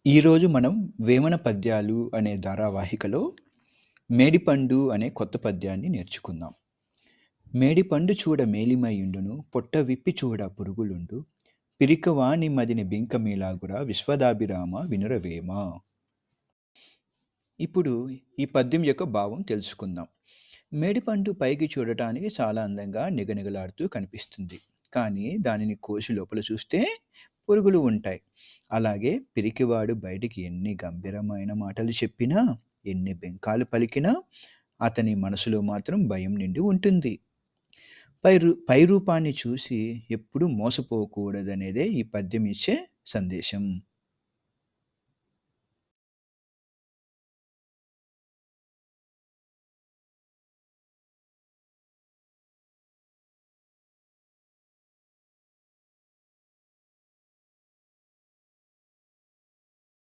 ఈరోజు మనం 'వేమన పద్యాలు' అనే ధారావాహికలో 'మేడిపండు' అనే కొత్త పద్యాన్ని నేర్చుకుందాం. మేడిపండు చూడ మేలిమైయుండును పొట్ట విప్పి చూడ పురుగులుండు పిరికివాని మదిని బింకమీలాగురా విశ్వదాభిరామ వినురవేమ. ఇప్పుడు ఈ పద్యం యొక్క భావం తెలుసుకుందాం. మేడిపండు పైకి చూడటానికి చాలా అందంగా నిగనిగలాడుతూ కనిపిస్తుంది. కానీ దానిని కోసి లోపల చూస్తే పురుగులు ఉంటాయి. అలాగే పిరికివాడు బయటికి ఎన్ని గంభీరమైన మాటలు చెప్పినా, ఎన్ని బెంకాలు పలికినా అతని మనసులో మాత్రం భయం నిండి ఉంటుంది. పై రూపాన్ని చూసి ఎప్పుడూ మోసపోకూడదనేదే ఈ పద్యం ఇచ్చే సందేశం.